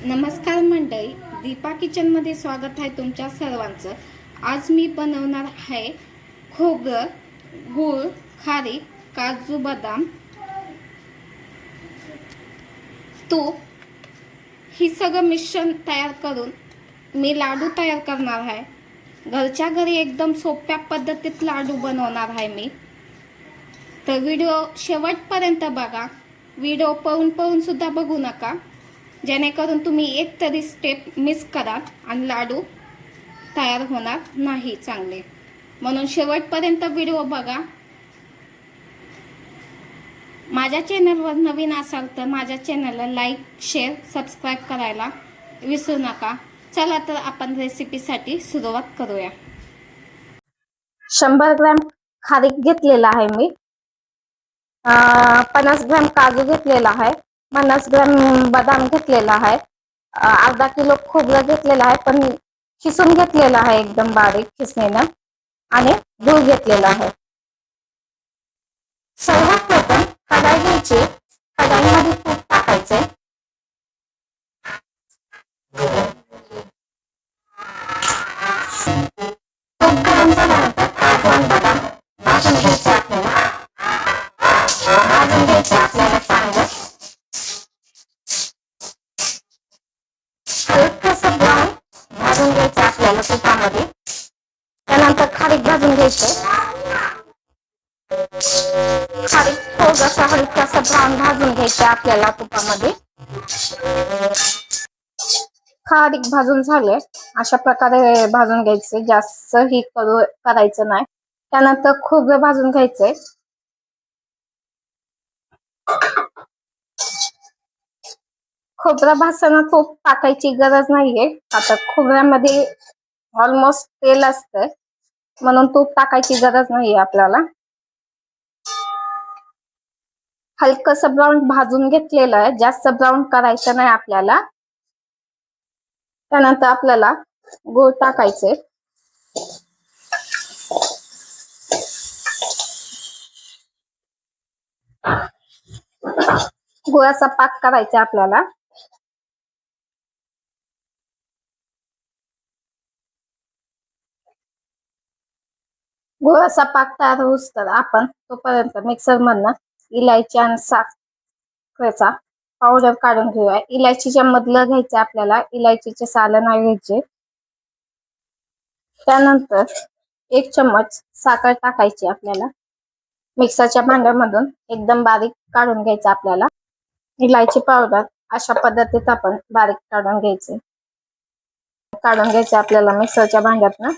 नमस्कार मंडळी, दीपा किचनमध्ये स्वागत आहे तुमच्या सर्वांचं। आज मी बनवणार आहे खोबरं, गूळ, खारीक, काजू, बदाम, तूप ही सगळं मिश्रण तयार करून मी लाडू तयार करणार आहे। घरच्या घरी एकदम सोप्या पद्धतीत लाडू बनवणार आहे मी। तर व्हिडिओ शेवटपर्यंत बघा। व्हिडिओ पळून सुद्धा बघू नका, जेणेकरून तुम्ही एक तरी स्टेप मिस कराल आणि लाडू तयार होणार नाही चांगले। म्हणून शेवटपर्यंत व्हिडिओ बघा। माझ्या चॅनलवर नवीन असाल तर माझ्या चॅनलला लाईक, शेअर, सबस्क्राईब करायला विसरू नका। चला तर आपण रेसिपीसाठी सुरुवात करूया। 100 ग्रॅम खारीक घेतलेला आहे मी, 50 ग्रॅम काजू घेतलेला आहे, 50 ग्रॅम बदाम घेतलेला आहे, अर्धा किलो खोबरं घेतलेला आहे पण खिसून घेतलेला आहे एकदम बारीक खिसणीनं, आणि गूळ घेतलेला आहे। सर्वात प्रथम कढाई घ्यायची, कढाईमध्ये तूप टाकायचे, तूप गरम झाल्यानंतर काजू आणि बदाम भाजून घ्यायचे आपल्याला, चांगलं हलकसं ब्राऊन भाजून घ्यायचं आपल्याला तुपामध्ये। त्यानंतर खारीक भाजून घ्यायचे, खारीक थोडंसं हलकसं ब्राऊन भाजून घ्यायचे आपल्याला तुपामध्ये। खारीक भाजून झाले अशा प्रकारे भाजून घ्यायचे, जास्त ही करायचं नाही। त्यानंतर खोबरं भाजून घ्यायचे, खोबरं भाजताना तूप टाकायची गरज नाहीये, आता खोबऱ्यामध्ये ऑलमोस्ट तेल असतं म्हणून तूप टाकायची गरज नाहीये आपल्याला। हलकसं ब्राऊन भाजून घेतलेलं आहे, जास्त ब्राऊन करायचं नाही आपल्याला। त्यानंतर आपल्याला गूळ टाकायचे, गुळाचा पाक करायचा आपल्याला। गुळाचा पाक तयार होऊस तर आपण तोपर्यंत मिक्सर मधनं इलायची आणि साखरेचा पावडर काढून घेऊया। इलायचीच्या मधलं घ्यायचं आपल्याला, इलायचीचे सालं नाही घ्यायचे। त्यानंतर 1 चम्मच साखर टाकायची आपल्याला, मिक्सरच्या भांड्यामधून एकदम बारीक काढून घ्यायचं आपल्याला। इलायची पावडर अशा पद्धतीत आपण बारीक काढून घ्यायचे आपल्याला मिक्सरच्या भांड्यातनं।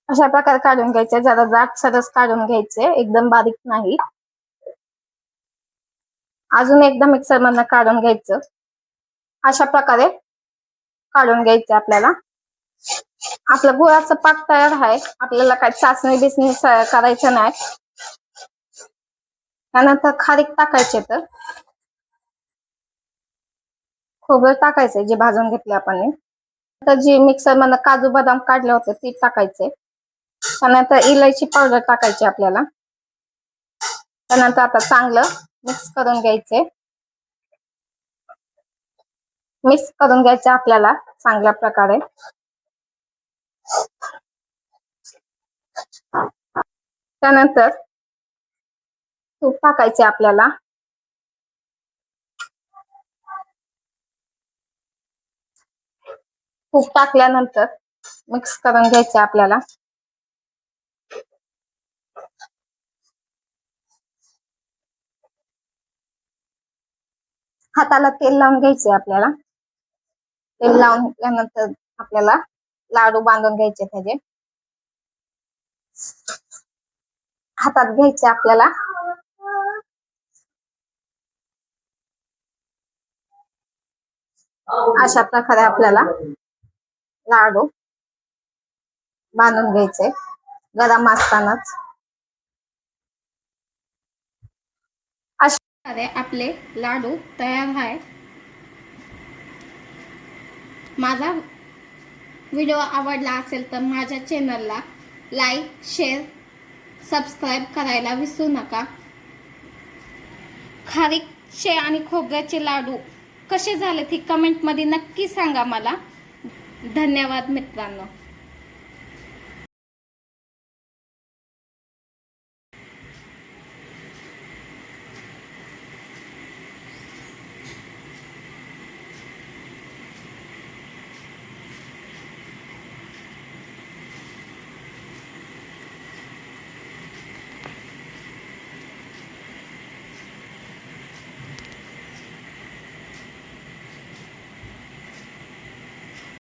अशा प्रकारे काढून घ्यायचे, जरा जाड सरस काढून घ्यायचे, एकदम बारीक नाही। अजून एकदा मिक्सर मधनं काढून घ्यायचं, अशा प्रकारे काढून घ्यायचं आपल्याला। आपलं गुळाचं पाक तयार आहे, आपल्याला काय चाचणी बिसणी करायचं नाही। त्यानंतर खारीक टाकायचे, तर खोबरं टाकायचे जे भाजून घेतले आपण, तर जे मिक्सर मधनं काजू बदाम काढले होते ते टाकायचे। त्यानंतर इलायची पावडर टाकायची आपल्याला। त्यानंतर आता चांगलं मिक्स करून घ्यायचे, मिक्स करून घ्यायचे आपल्याला चांगल्या प्रकारे। त्यानंतर तूप टाकायचे आपल्याला, तूप टाकल्यानंतर मिक्स करून घ्यायचे आपल्याला। हाताला तेल लावून घ्यायचे आपल्याला, तेल लावून घेतल्यानंतर आपल्याला लाडू बांधून घ्यायचे, त्याचे हातात घ्यायचे आपल्याला। अशा प्रकारे आपल्याला लाडू बांधून घ्यायचे गरम असतानाच। अशा प्रकारे आपले लाडू तयार आहे। माझा व्हिडिओ आवडला असेल तर माझ्या चॅनलला लाईक, शेअर, सबस्क्राईब करायला विसरू नका। खारीकचे आणि खोबऱ्याचे लाडू कसे झाले ती कमेंटमध्ये नक्की सांगा मला. धन्यवाद मित्रांनो.